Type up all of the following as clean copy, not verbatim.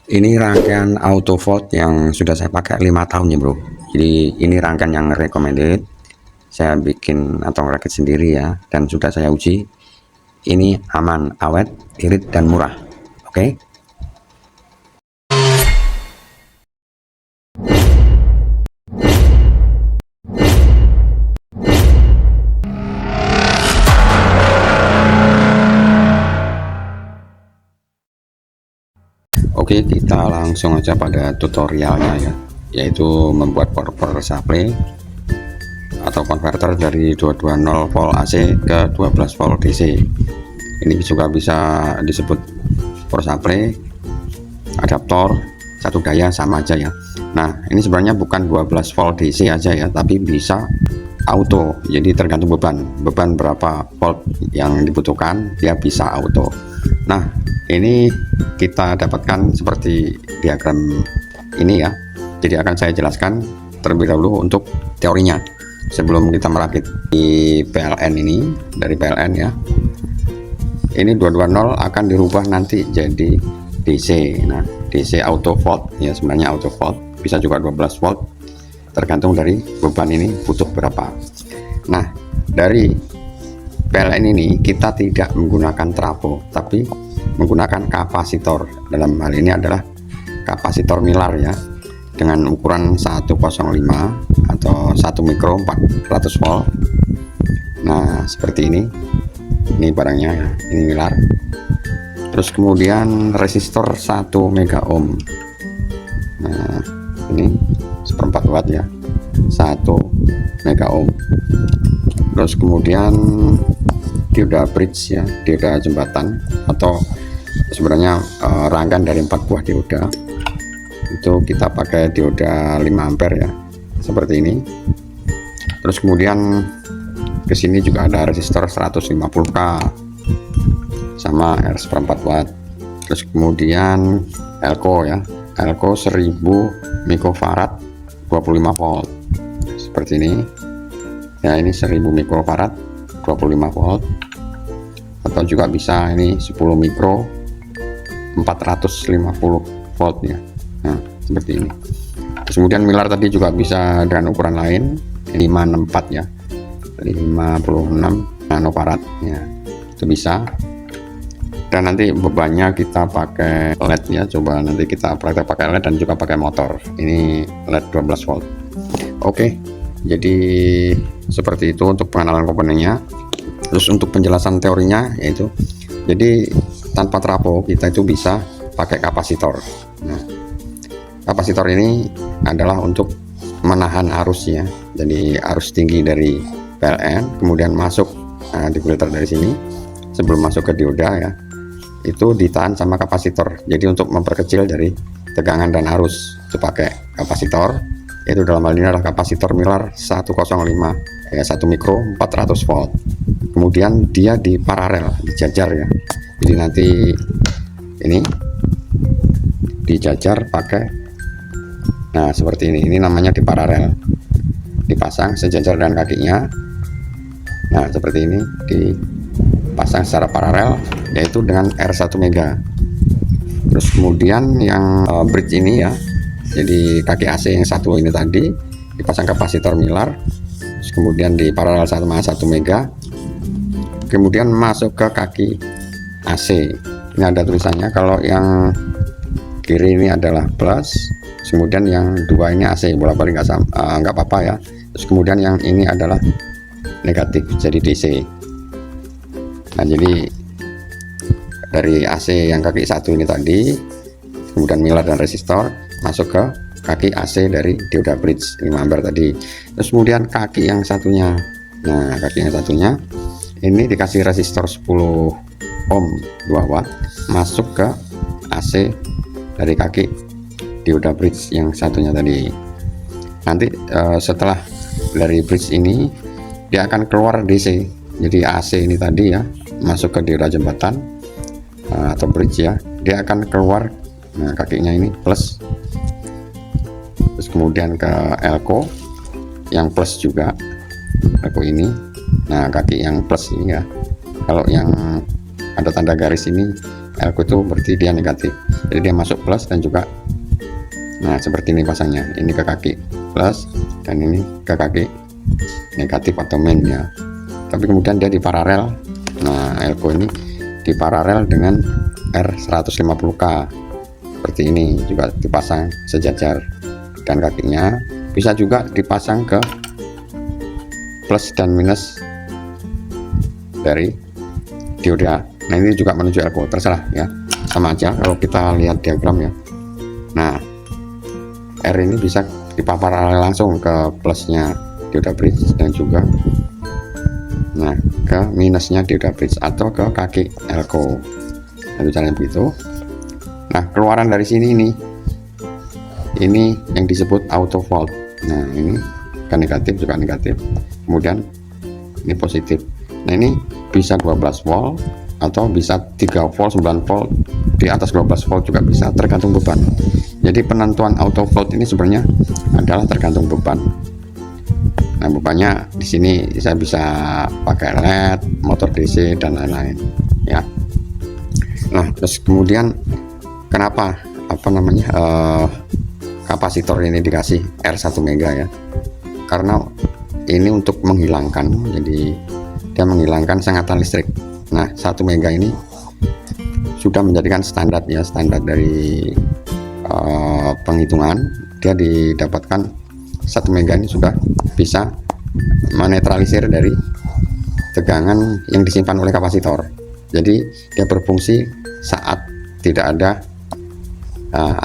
Ini rangkaian auto volt yang sudah saya pakai 5 tahun ya bro. Jadi ini rangkaian yang recommended. Saya bikin atau rakit sendiri ya, dan sudah saya uji. Ini aman, awet, irit, dan murah. Oke. Oke, kita langsung aja pada tutorialnya ya, yaitu membuat power supply atau konverter dari 220 volt AC ke 12 volt DC. Ini juga bisa disebut power supply, adaptor, satu daya, sama aja ya. Nah, ini sebenarnya bukan 12 volt DC aja ya, tapi bisa auto. Jadi tergantung beban berapa volt yang dibutuhkan, dia bisa auto. Nah, ini kita dapatkan seperti diagram ini ya. Jadi akan saya jelaskan terlebih dahulu untuk teorinya sebelum kita merakit di PLN ini. Dari PLN ya, ini 220 akan dirubah nanti jadi DC. Nah, DC auto volt ya, sebenarnya auto volt, bisa juga 12 volt, tergantung dari beban ini butuh berapa. Nah, dari PLN ini kita tidak menggunakan trafo, tapi menggunakan kapasitor. Dalam hal ini adalah kapasitor Miller ya, dengan ukuran 105 atau 1 mikro 400 volt. Nah, seperti ini barangnya ya, ini Miller. Terus kemudian resistor 1 mega ohm. Nah, ini 1/4 watt ya, 1 mega ohm. Terus kemudian dioda bridge ya, dioda jembatan, atau sebenarnya rangkaian dari 4 buah dioda. Itu kita pakai dioda 5 ampere ya, seperti ini. Terus kemudian ke sini juga ada resistor 150k sama R 1/4 watt. Terus kemudian elko ya, elko 1000 mikrofarad 25 volt, seperti ini ya. Ini 1000 mikrofarad 25 volt, atau juga bisa ini 10 mikro 450 volt ya. Nah, seperti ini. Terus kemudian Miller tadi juga bisa dengan ukuran lain, 564 ya, 56 nanofarad ya, itu bisa. Dan nanti bebannya kita pakai LED ya, coba nanti kita praktek pakai LED dan juga pakai motor. Ini LED 12 volt. Oke, jadi seperti itu untuk pengenalan komponennya. Terus untuk penjelasan teorinya yaitu, jadi tanpa trafo kita itu bisa pakai kapasitor. Nah, kapasitor ini adalah untuk menahan arus ya. Jadi arus tinggi dari PLN kemudian masuk di filter dari sini sebelum masuk ke dioda ya, itu ditahan sama kapasitor. Jadi untuk memperkecil dari tegangan dan arus itu pakai kapasitor, yaitu dalam hal ini adalah kapasitor Miller 105 ya, 1 mikro 400 volt. Kemudian dia di paralel, dijajar ya. Jadi nanti ini dijajar pakai, nah seperti ini namanya di paralel, dipasang sejajar dengan kakinya. Nah, seperti ini dipasang secara paralel, yaitu dengan R1 mega. Terus kemudian yang bridge ini ya, jadi kaki AC yang satu ini tadi dipasang kapasitor Miller, terus kemudian di paralel sama 1 mega, kemudian masuk ke kaki AC. Ini ada tulisannya, kalau yang kiri ini adalah plus, kemudian yang dua ini AC, bolak-balik nggak apa-apa ya. Terus kemudian yang ini adalah negatif, jadi DC. Nah, jadi dari AC yang kaki satu ini tadi, kemudian Miller dan resistor masuk ke kaki AC dari dioda bridge 5 ampere tadi. Terus kemudian kaki yang satunya, nah kaki yang satunya ini dikasih resistor 10 ohm 2 watt masuk ke AC dari kaki dioda bridge yang satunya tadi. Nanti setelah dari bridge ini dia akan keluar DC. Jadi AC ini tadi ya masuk ke dioda jembatan atau bridge ya, dia akan keluar, nah kakinya ini plus. Terus kemudian ke elko yang plus juga, elko ini, nah kaki yang plus ini ya. Kalau yang ada tanda garis ini elko itu berarti dia negatif, jadi dia masuk plus dan juga, nah seperti ini pasangnya, ini ke kaki plus dan ini ke kaki negatif atau main ya. Tapi kemudian dia di paralel, nah elko ini di paralel dengan R150K seperti ini, juga dipasang sejajar, dan kakinya bisa juga dipasang ke plus dan minus dari dioda. Nah ini juga menuju elko, terserah ya, sama aja kalau kita lihat diagram ya. Nah R ini bisa diparalel langsung ke plusnya dioda bridge dan juga nah ke minusnya dioda bridge atau ke kaki elko, satu caranya begitu. Nah keluaran dari sini ini yang disebut auto volt. Nah ini kan negatif juga negatif, kemudian ini positif. Nah ini bisa 12 volt atau bisa 3 volt, 9 volt, di atas 12 volt juga bisa, tergantung beban. Jadi penentuan auto volt ini sebenarnya adalah tergantung beban. Nah bebannya di sini saya bisa pakai LED, motor DC dan lain-lain ya. Nah terus kemudian kenapa kapasitor ini dikasih R1 mega ya, karena ini untuk menghilangkan, jadi dia menghilangkan sengatan listrik. Nah 1 mega ini sudah menjadikan standar ya, standar dari penghitungan. Dia didapatkan 1 mega ini sudah bisa menetralisir dari tegangan yang disimpan oleh kapasitor. Jadi dia berfungsi saat tidak ada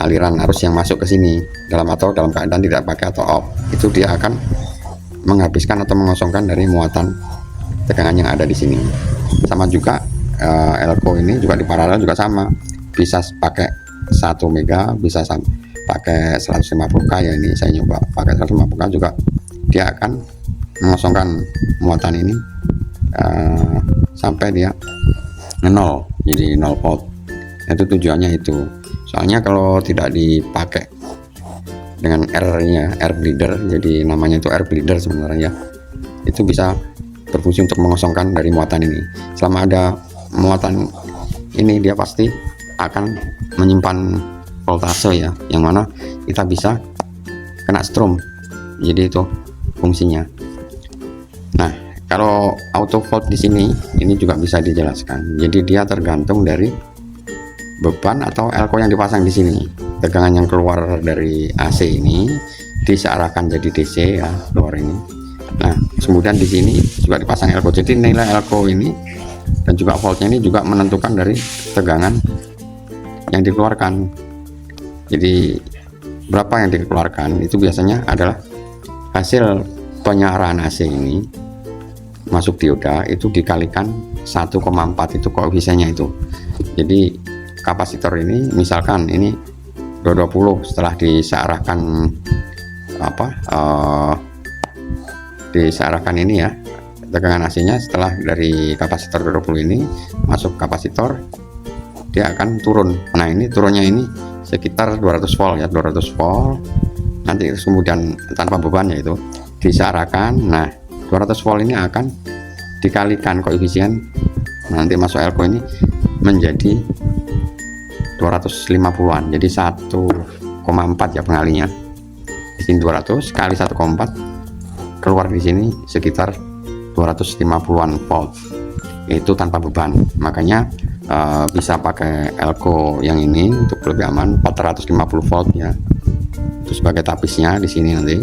aliran arus yang masuk ke sini dalam keadaan tidak pakai atau off, itu dia akan menghabiskan atau mengosongkan dari muatan tegangan yang ada di sini. Sama juga elko ini juga di paralel juga sama, bisa pakai 1 mega, bisa pakai 150K ya. Ini saya nyoba pakai 150K juga, dia akan mengosongkan muatan ini sampai dia 0, jadi 0 volt. Itu tujuannya itu. Soalnya kalau tidak dipakai dengan R-nya, air bleeder, jadi namanya itu air bleeder sebenarnya, itu bisa berfungsi untuk mengosongkan dari muatan ini. Selama ada muatan ini, dia pasti akan menyimpan voltase ya, yang mana kita bisa kena strom. Jadi itu fungsinya. Nah kalau auto volt di sini ini juga bisa dijelaskan. Jadi dia tergantung dari beban atau elko yang dipasang di sini. Tegangan yang keluar dari AC ini disearahkan jadi DC ya, keluar ini. Nah kemudian di sini juga dipasang elko. Jadi nilai elko ini dan juga voltnya ini juga menentukan dari tegangan yang dikeluarkan. Jadi berapa yang dikeluarkan itu biasanya adalah hasil penyarahan AC ini masuk dioda, itu dikalikan 1,4, itu koefisiennya itu. Jadi kapasitor ini misalkan ini 220, setelah disearahkan disearahkan ini ya, tegangan AC nya setelah dari kapasitor 220 ini masuk kapasitor, dia akan turun. Nah ini turunnya ini sekitar 200 volt ya, 200 volt. Nanti kemudian tanpa beban ya, itu disearahkan. Nah 200 volt ini akan dikalikan koefisien, nanti masuk elko ini menjadi 250-an, jadi 1,4 ya pengalinya. Di sini 200 kali 1,4, keluar di sini sekitar 250-an volt, itu tanpa beban. Makanya bisa pakai elko yang ini untuk lebih aman, 450 volt ya, itu sebagai tapisnya di sini nanti,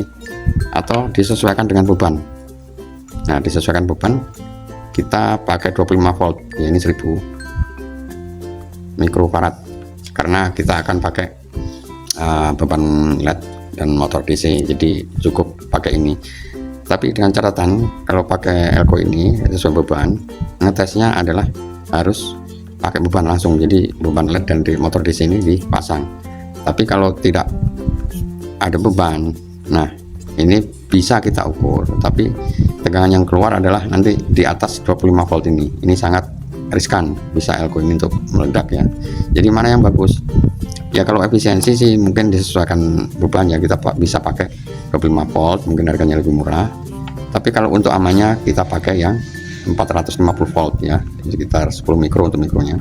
atau disesuaikan dengan beban. Nah disesuaikan beban kita pakai 25 volt ya, ini 1000 mikrofarad, karena kita akan pakai beban LED dan motor DC, jadi cukup pakai ini. Tapi dengan catatan kalau pakai elko ini sesuai beban, ngetesnya adalah harus pakai beban langsung, jadi beban LED dan di motor DC ini dipasang. Tapi kalau tidak ada beban, nah ini bisa kita ukur, tapi tegangan yang keluar adalah nanti di atas 25 volt ini. Ini sangat riskan, bisa elko ini untuk meledak ya. Jadi mana yang bagus ya? Kalau efisiensi sih mungkin disesuaikan beban ya, kita bisa pakai 25 volt, mungkin harganya lebih murah. Tapi kalau untuk amannya kita pakai yang 450 volt ya, sekitar 10 mikro untuk mikronya.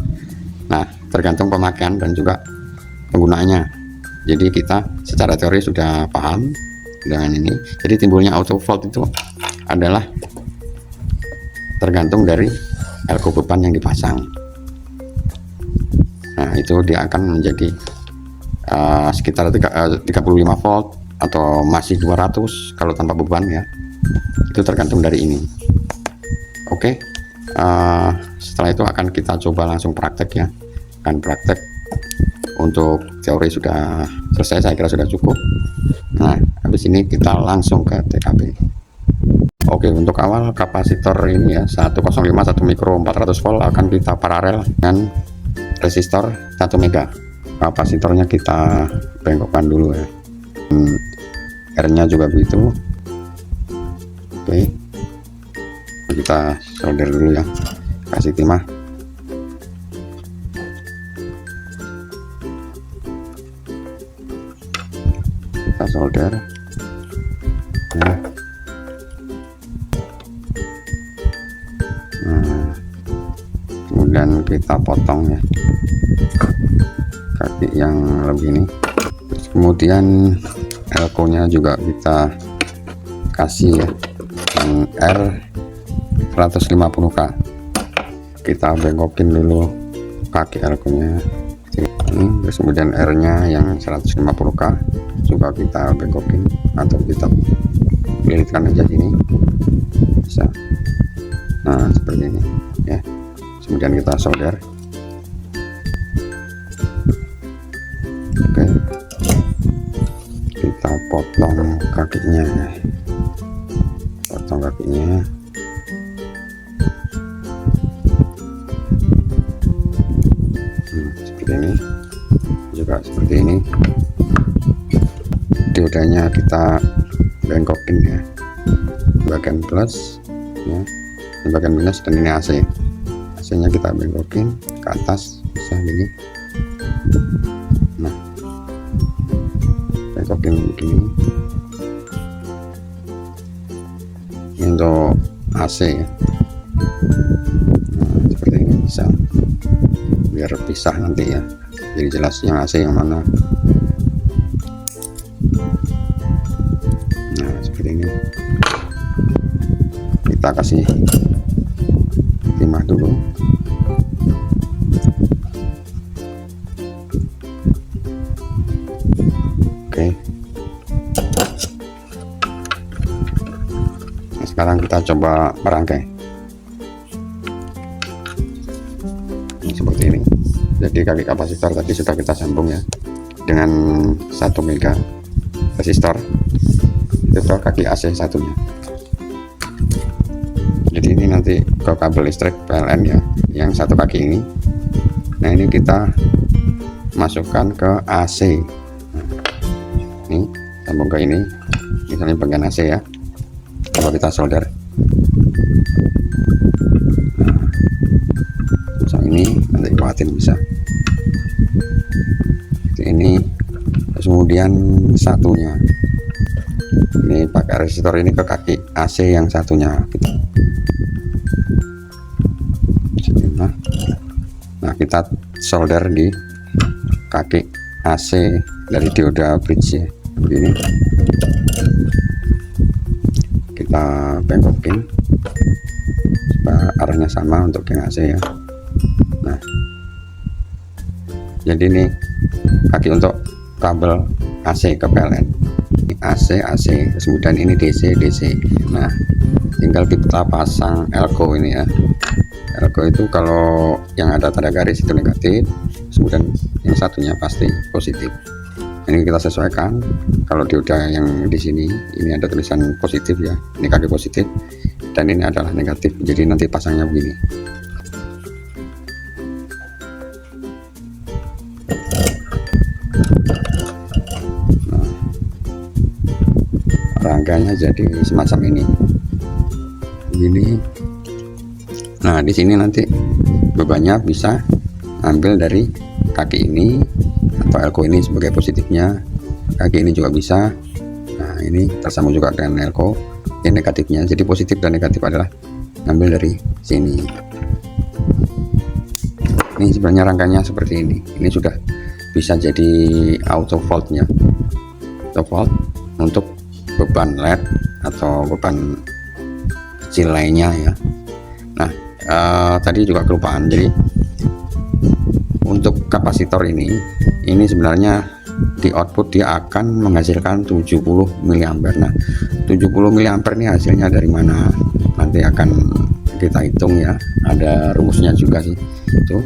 Nah tergantung pemakaian dan juga penggunaannya. Jadi kita secara teori sudah paham dengan ini. Jadi timbulnya auto fault itu adalah tergantung dari elko beban yang dipasang. Nah, itu dia akan menjadi sekitar 35 volt atau masih 200 kalau tanpa beban ya. Itu tergantung dari ini. Oke, setelah itu akan kita coba langsung praktek ya. Akan praktek. Untuk teori sudah selesai, saya kira sudah cukup. Nah, habis ini kita langsung ke TKP. Oke, untuk awal kapasitor ini ya 105 1 mikro 400 volt akan kita paralel dengan resistor 1 mega. Kapasitornya kita bengkokkan dulu ya. R-nya juga begitu. Oke, kita solder dulu ya, kasih timah. Kita solder. Nah, kemudian kita potong ya kaki yang lebih ini. Terus kemudian elko nya juga kita kasih ya yang R 150K. Kita bengkokin dulu kaki elko nya ini, terus kemudian R nya yang 150K juga kita bengkokin atau kita lilitkan aja sini bisa. Nah, seperti ini ya. Kemudian kita solder. Oke, kita potong kakinya, seperti ini, juga seperti ini. Diodanya kita bengkokin ya, bagian plus ya, bagian minus, dan ini AC. AC-nya kita bengkokin ke atas bisa begini. Nah, bengkokin begini. Ini untuk AC ya. Nah, seperti ini bisa, biar pisah nanti ya, jadi jelas yang AC yang mana. Nah, seperti ini. Kita kasih timah dulu. Oke, nah, sekarang kita coba merangkai. Ini seperti ini. Jadi kaki kapasitor tadi sudah kita sambung ya dengan 1 mega resistor, itu ke kaki AC satunya. Jadi ini nanti ke kabel listrik PLN ya, yang satu kaki ini. Nah, ini kita masukkan ke AC. Nah, ini sambung ke ini, misalnya bagian AC ya. Coba kita solder. Nah, misal ini nanti kuatin bisa. Ini kemudian satunya. Ini pakai resistor ini ke kaki AC yang satunya. Nah, kita solder di kaki AC dari dioda bridge ya, begini. Kita bengkokin supaya arahnya sama untuk yang AC ya. Nah, jadi ini kaki untuk kabel AC ke PLN. Ini AC, kemudian ini DC. Nah, tinggal kita pasang elko ini ya. Elko itu kalau yang ada tanda garis itu negatif, kemudian yang satunya pasti positif. Ini kita sesuaikan. Kalau dioda yang di sini ini ada tulisan positif ya, ini kaki positif, dan ini adalah negatif. Jadi nanti pasangnya begini. Nah, rangkanya jadi semacam ini. Begini. Nah, di sini nanti bebannya bisa ambil dari kaki ini atau elko ini sebagai positifnya, kaki ini juga bisa. Nah, ini tersambung juga dengan elko yang negatifnya. Jadi positif dan negatif adalah ambil dari sini. Ini sebenarnya rangkanya seperti ini sudah bisa jadi auto faultnya, auto fault untuk beban LED atau beban kecil lainnya ya. Nah tadi juga kelupaan, jadi untuk kapasitor ini sebenarnya di output dia akan menghasilkan 70 mA. Nah 70 mA ini hasilnya dari mana, nanti akan kita hitung ya, ada rumusnya juga sih itu,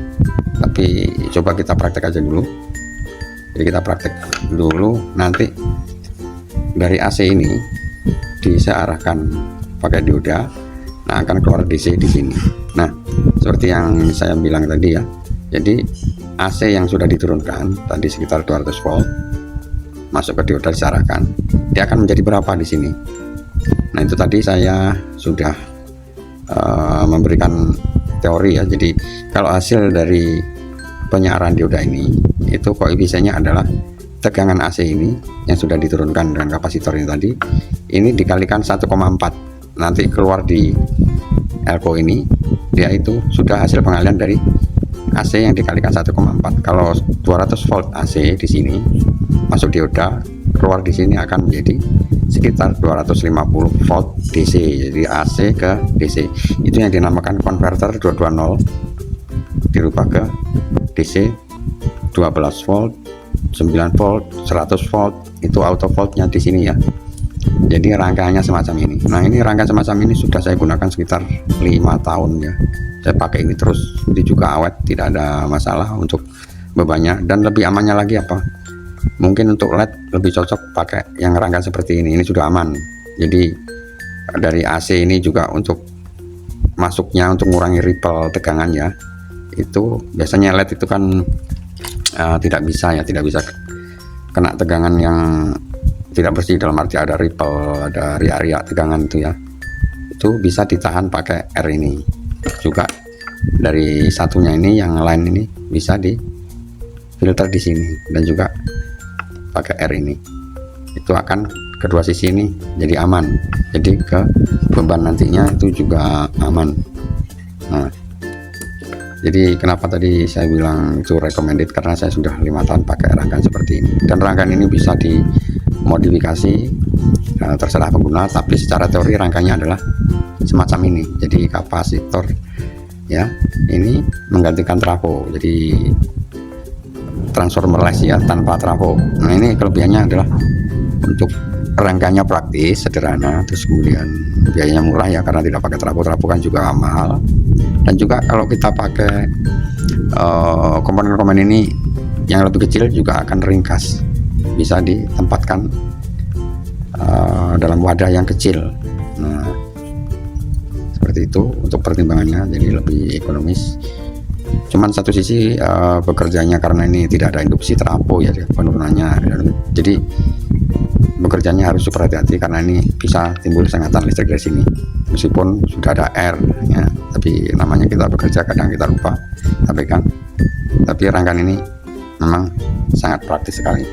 tapi coba kita praktek aja dulu. Jadi kita praktek dulu, nanti dari AC ini disearahkan pakai dioda, nah akan keluar DC di sini. Nah seperti yang saya bilang tadi ya, jadi AC yang sudah diturunkan tadi sekitar 200 volt masuk ke dioda diarahkan, dia akan menjadi berapa di sini. Nah itu tadi saya sudah memberikan teori ya. Jadi kalau hasil dari penyiaran dioda ini itu koefisiennya adalah tegangan AC ini yang sudah diturunkan dengan kapasitor ini tadi, ini dikalikan 1,4, nanti keluar di elko ini, dia itu sudah hasil pengalian dari AC yang dikalikan 1,4. Kalau 200 volt AC di sini masuk dioda, keluar di sini akan menjadi sekitar 250 volt DC. Jadi AC ke DC itu yang dinamakan konverter 220 dirubah ke DC 12 volt, 9 volt, 100 volt, itu auto voltnya di sini ya. Jadi rangkaiannya semacam ini. Nah ini rangkaian semacam ini sudah saya gunakan sekitar 5 tahun ya, saya pakai ini terus, ini juga awet, tidak ada masalah untuk bebannya. Dan lebih amannya lagi apa, mungkin untuk LED lebih cocok pakai yang rangkaian seperti ini sudah aman. Jadi dari AC ini juga untuk masuknya untuk mengurangi ripple tegangan ya, itu biasanya LED itu kan tidak bisa kena tegangan yang tidak bersih, dalam arti ada ripple, ada ria-ria tegangan itu ya, itu bisa ditahan pakai R ini. Juga dari satunya ini, yang lain ini bisa di filter di sini, dan juga pakai R ini, itu akan kedua sisi ini jadi aman, jadi ke beban nantinya itu juga aman. Nah jadi kenapa tadi saya bilang itu recommended, karena saya sudah 5 tahun pakai rangkaian seperti ini, dan rangkaian ini bisa dimodifikasi terserah pengguna, tapi secara teori rangkaiannya adalah semacam ini. Jadi kapasitor ya ini menggantikan trafo, jadi transformerless ya, tanpa trafo. Nah ini kelebihannya adalah untuk rangkaiannya praktis, sederhana, terus kemudian biayanya murah ya, karena tidak pakai trafo. Trafo kan juga mahal. Dan juga kalau kita pakai komponen-komponen ini yang lebih kecil juga akan ringkas, bisa ditempatkan dalam wadah yang kecil. Nah seperti itu untuk pertimbangannya, jadi lebih ekonomis. Cuman satu sisi bekerjanya, karena ini tidak ada induksi trafo ya penurunannya, jadi bekerjanya harus super hati-hati, karena ini bisa timbul sengatan listrik dari sini. Meskipun sudah ada air ya, tapi namanya kita bekerja kadang kita lupa abaikan. Tapi rangkaian ini memang sangat praktis sekali.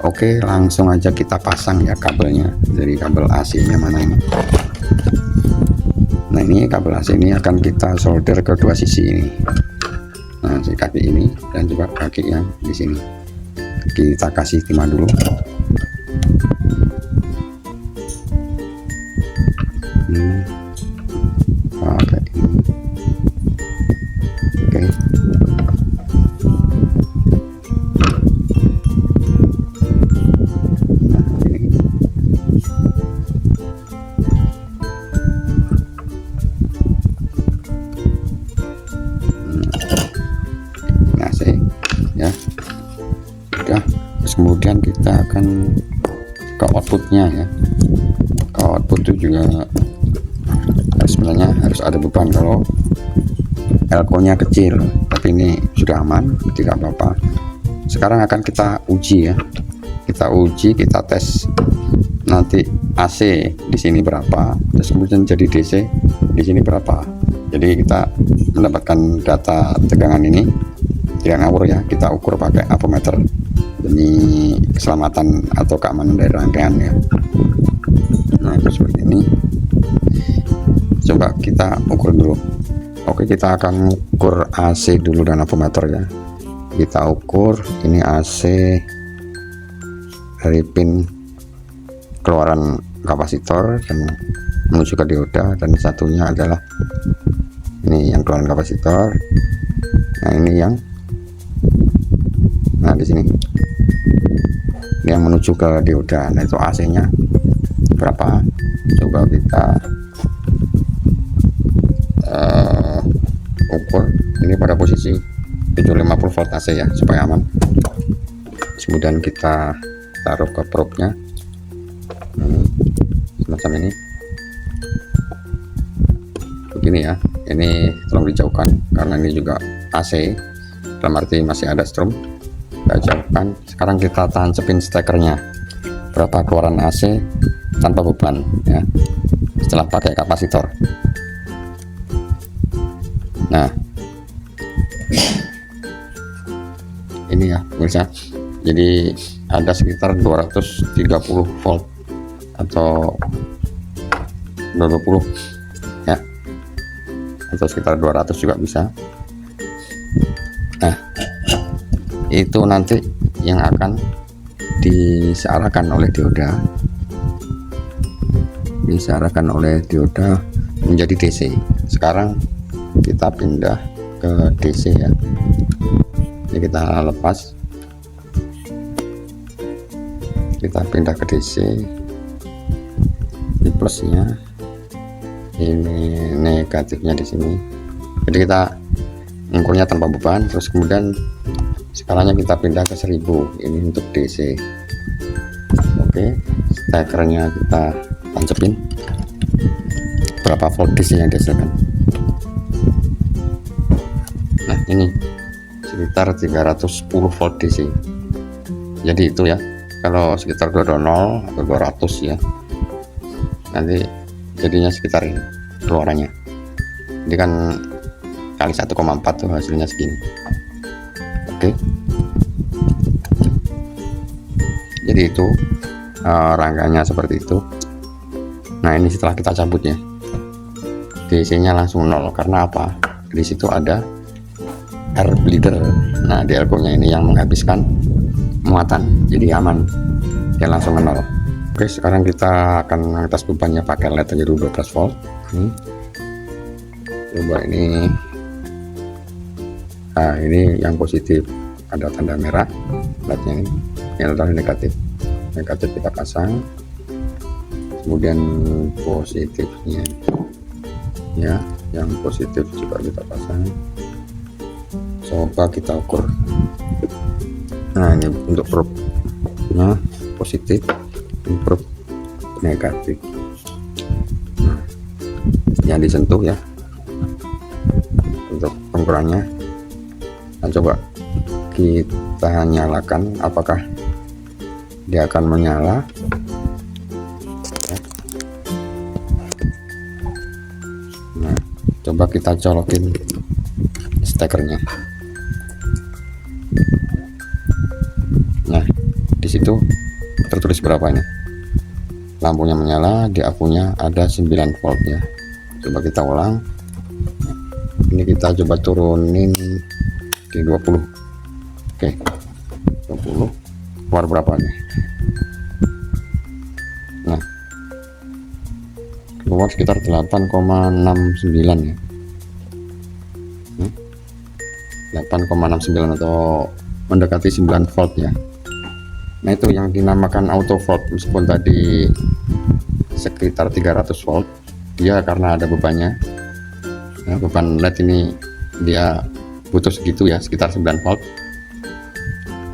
Oke, langsung aja kita pasang ya kabelnya. Dari kabel AC nya mana ini. Nah ini kabel AC ini akan kita solder ke dua sisi ini. Nah si kaki ini dan juga kaki yang di sini kita kasih timah dulu. Pakai ini. Oke. Nah ini. Nah AC ya sudah. Terus kemudian kita akan ke outputnya ya. Ke output itu juga sebenarnya harus ada beban kalau elko nya kecil, tapi ini sudah aman, tidak apa-apa. Sekarang akan kita uji ya, kita tes nanti AC di sini berapa, terus kemudian jadi DC di sini berapa. Jadi kita mendapatkan data tegangan ini tidak ngawur ya, kita ukur pakai ampermeter demi keselamatan atau keamanan dari rangkaian ya. Nah seperti ini, coba kita ukur dulu. Oke, kita akan ukur AC dulu dan avometer ya. Kita ukur ini AC dari pin keluaran kapasitor dan menuju ke dioda, dan satunya adalah ini yang keluaran kapasitor. Nah ini yang di sini ini yang menuju ke dioda. Nah itu AC nya berapa, coba kita ukur. Ini pada posisi 750 volt AC ya, supaya aman. Kemudian kita taruh ke probe nya semacam ini, begini ya. Ini tolong dijauhkan karena ini juga AC, dalam arti masih ada strom. Kita jauhkan. Sekarang kita tancepin stekernya berapa keluaran AC tanpa beban ya, setelah pakai kapasitor. Nah ini ya pemirsa, jadi ada sekitar 230 volt atau 220 ya, atau sekitar 200 juga bisa. Nah itu nanti yang akan disearahkan oleh dioda, menjadi DC. Sekarang kita pindah ke DC ya. Ini kita lepas, kita pindah ke DC. Ini plusnya, ini negatifnya di sini. Jadi kita mengukurnya tanpa beban. Terus kemudian skalanya kita pindah ke 1000. Ini untuk DC. Oke, stekernya kita tancepin berapa volt DC yang dihasilkan. Nah ini sekitar 310 volt DC. Jadi itu ya, kalau sekitar 220 atau 200 ya, nanti jadinya sekitar ini keluarannya. Jadi kan kali 1,4 tuh hasilnya segini. Oke, jadi itu rangkanya seperti itu. Nah ini setelah kita cabut ya, DC nya langsung 0. Karena apa? Di situ ada air bleeder. Nah di elko nya ini yang menghabiskan muatan, jadi aman, dia langsung ke 0. Oke, sekarang kita akan ngetes bebannya pakai LED aja dulu 12 volt. Coba ini, nah ini yang positif ada tanda merah LED-nya, ini yang adalah negatif kita pasang. Kemudian positifnya ya, yang positif juga kita pasang. Coba kita ukur. Nah ini untuk probe nya positif, probe negatif. Nah, yang disentuh ya untuk pengukurannya. Nah coba kita nyalakan, apakah dia akan menyala. Nah coba kita colokin stekernya. Nah di situ tertulis berapa ini, lampunya menyala, di akunya ada 9 volt ya. Coba kita ulang. Ini kita coba turunin di 20. Oke, 20 keluar berapa nih? Nah keluar sekitar 8,69 ya, 8,69 atau mendekati 9 volt ya. Nah itu yang dinamakan auto volt. Meskipun tadi sekitar 300 volt, dia karena ada bebannya ya, beban LED ini dia butuh segitu ya, sekitar 9 volt.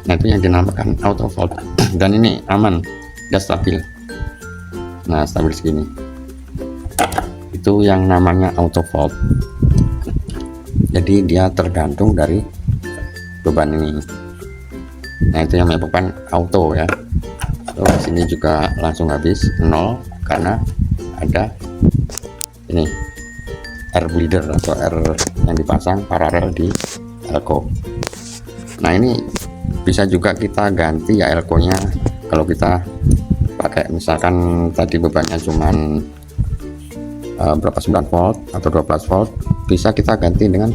Nah itu yang dinamakan auto volt. Dan ini aman, dia stabil. Nah stabil segini, itu yang namanya auto volt. Jadi dia tergantung dari beban ini. Nah itu yang menyebabkan auto ya. Terus sini juga langsung habis 0 karena ada ini air bleeder atau air yang dipasang paralel di elko. Nah ini bisa juga kita ganti ya elko nya. Kalau kita pakai misalkan tadi bebannya cuman berapa, 9 volt atau 12 volt, bisa kita ganti dengan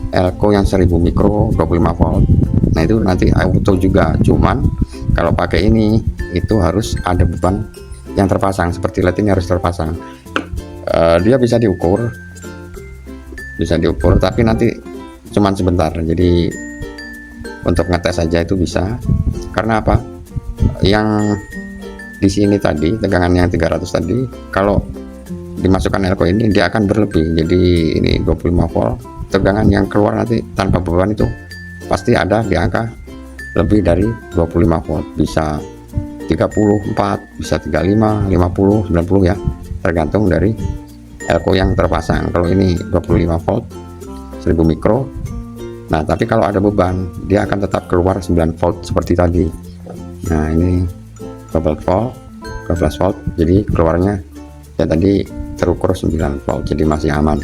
elko yang 1000 mikro 25 volt. Nah itu nanti auto juga, cuman kalau pakai ini itu harus ada beban yang terpasang, seperti LED ini harus terpasang. Dia bisa diukur tapi nanti cuman sebentar, jadi untuk ngetes saja itu bisa. Karena apa, yang di sini tadi tegangan yang 300 tadi kalau dimasukkan elko ini dia akan berlebih, jadi ini 25 volt, tegangan yang keluar nanti tanpa beban itu pasti ada di angka lebih dari 25 volt, bisa 34, bisa 35, 50, 90 ya, tergantung dari elko yang terpasang. Kalau ini 25 volt 1000 mikro. Nah tapi kalau ada beban dia akan tetap keluar 9 volt seperti tadi. Nah ini 12 volt, jadi keluarnya ya tadi terukur 9 volt, jadi masih aman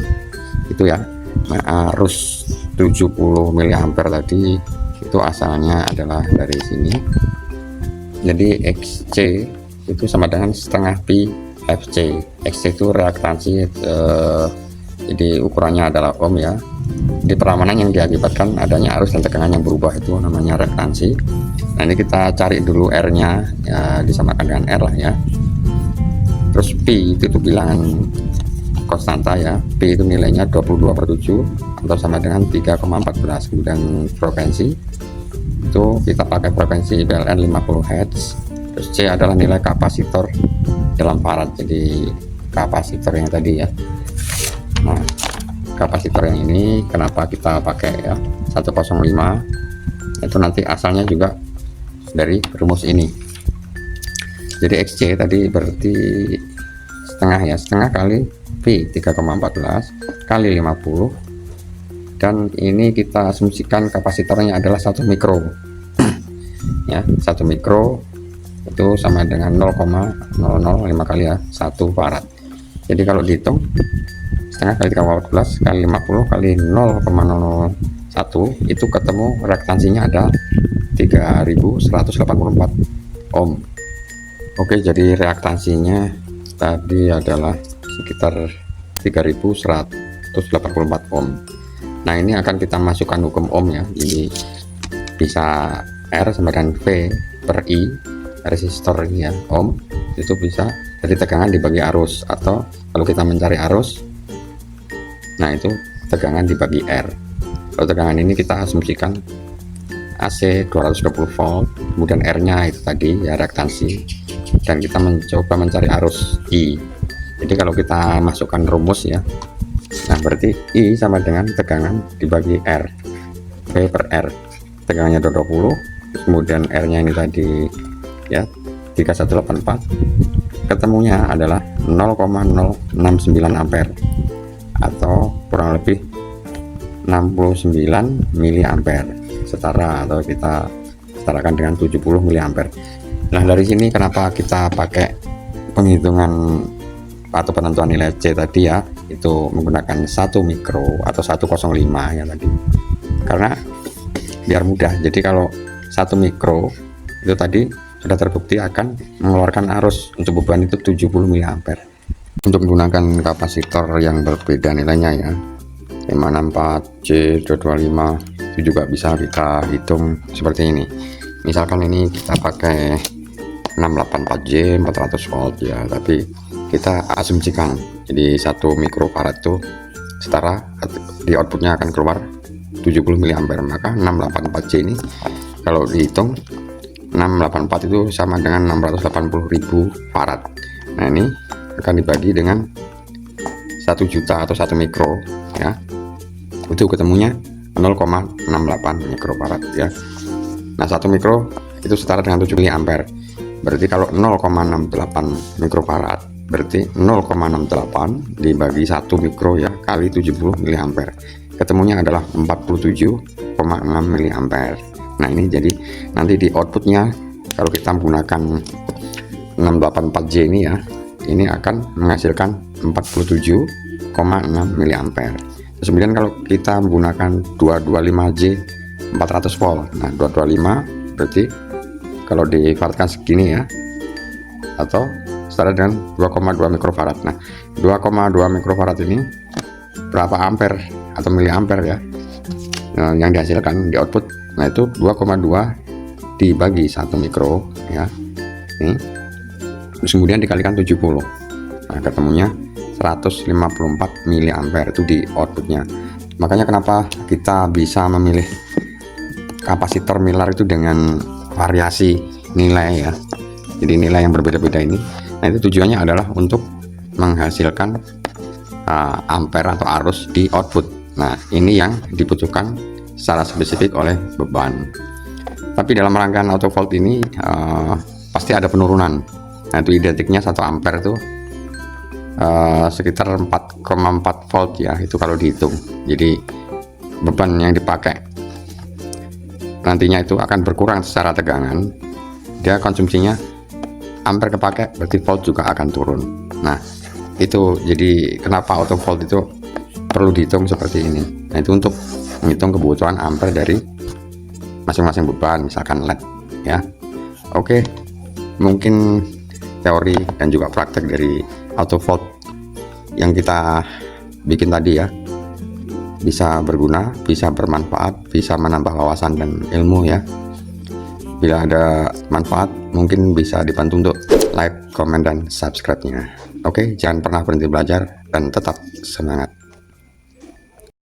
itu ya. Nah, arus 70 mA tadi itu asalnya adalah dari sini, jadi XC itu sama dengan setengah pi FC. XC itu reaktansi, jadi ukurannya adalah ohm ya. Di peramanan yang diakibatkan adanya arus dan tegangan yang berubah itu namanya reaktansi. Nah ini kita cari dulu R nya ya, disamakan dengan R lah ya. Terus P itu bilangan konstanta ya, P itu nilainya 22/7 atau sama dengan 3,14. Kemudian frekuensi itu kita pakai frekuensi PLN 50 Hz. Terus C adalah nilai kapasitor dalam farad, jadi kapasitor yang tadi ya. Nah kapasitor yang ini kenapa kita pakai ya 105, itu nanti asalnya juga dari rumus ini. Jadi XC tadi berarti setengah ya, setengah kali P 3,14 kali 50, dan ini kita asumsikan kapasitornya adalah 1 mikro ya. 1 mikro itu sama dengan 0,005 kali ya 1 farad. Jadi kalau dihitung setengah kali 3,14 kali 50 kali 0,001 itu ketemu reaktansinya ada 3184 ohm. Oke, jadi reaktansinya tadi adalah sekitar 3184 ohm. Nah ini akan kita masukkan hukum ohm ya, jadi bisa R sama dengan V per I, resistor ini ya, ohm itu bisa dari tegangan dibagi arus, atau kalau kita mencari arus, nah itu tegangan dibagi R. Kalau tegangan ini kita asumsikan AC 220 volt, kemudian R nya itu tadi ya reaktansi, dan kita mencoba mencari arus I. Jadi kalau kita masukkan rumus ya, nah berarti I sama dengan tegangan dibagi R, V per R, tegangannya 220, kemudian R nya ini tadi ya 3184, ketemunya adalah 0,069 ampere atau kurang lebih 69 miliampere setara, atau kita setarakan dengan 70 miliampere. Nah dari sini kenapa kita pakai penghitungan atau penentuan nilai C tadi ya, itu menggunakan 1 mikro atau 105 ya tadi, karena biar mudah. Jadi kalau 1 mikro itu tadi sudah terbukti akan mengeluarkan arus untuk beban itu 70 miliampere. Untuk menggunakan kapasitor yang berbeda nilainya ya, 564 J 225 itu juga bisa kita hitung seperti ini. Misalkan ini kita pakai 684 J 400 volt ya, tapi kita asumsikan jadi 1 mikrofarad itu setara di outputnya akan keluar 70 miliampere, maka 684 J ini kalau dihitung 684 itu sama dengan 680.000 farad. Nah ini akan dibagi dengan 1 juta atau 1 mikro ya, itu ketemunya 0,68 mikrofarad ya. Nah 1 mikro itu setara dengan 7 miliampere, berarti kalau 0,68 mikrofarad berarti 0,68 dibagi 1 mikro ya kali 70 miliampere, ketemunya adalah 47,6 miliampere. Nah ini jadi nanti di outputnya kalau kita menggunakan 684J ini ya, ini akan menghasilkan 47,6 miliampere. Terus kemudian kalau kita menggunakan 225J 400 volt, nah 225 berarti kalau difaradkan segini ya, atau setara dengan 2,2 mikrofarad. Nah 2,2 mikrofarad ini berapa ampere atau miliampere ya yang dihasilkan di output. Nah itu 2,2 dibagi 1 mikro ya, ini terus kemudian dikalikan 70. Nah ketemunya 154 miliampere itu di outputnya. Makanya kenapa kita bisa memilih kapasitor Miller itu dengan variasi nilai ya, jadi nilai yang berbeda-beda ini. Nah itu tujuannya adalah untuk menghasilkan ampere atau arus di output. Nah ini yang dibutuhkan secara spesifik oleh beban. Tapi dalam rangkaian auto volt ini pasti ada penurunan. Nah itu identiknya 1 ampere itu sekitar 4,4 volt ya, itu kalau dihitung. Jadi beban yang dipakai nantinya itu akan berkurang secara tegangan, dia konsumsinya ampere kepake, berarti volt juga akan turun. Nah itu jadi kenapa auto volt itu perlu dihitung seperti ini. Nah itu untuk menghitung kebutuhan ampere dari masing-masing beban, misalkan LED ya. Oke, mungkin teori dan juga praktek dari auto volt yang kita bikin tadi ya bisa berguna, bisa bermanfaat, bisa menambah wawasan dan ilmu ya. Bila ada manfaat mungkin bisa dibantu untuk like, komen, dan subscribe-nya. Oke, jangan pernah berhenti belajar dan tetap semangat.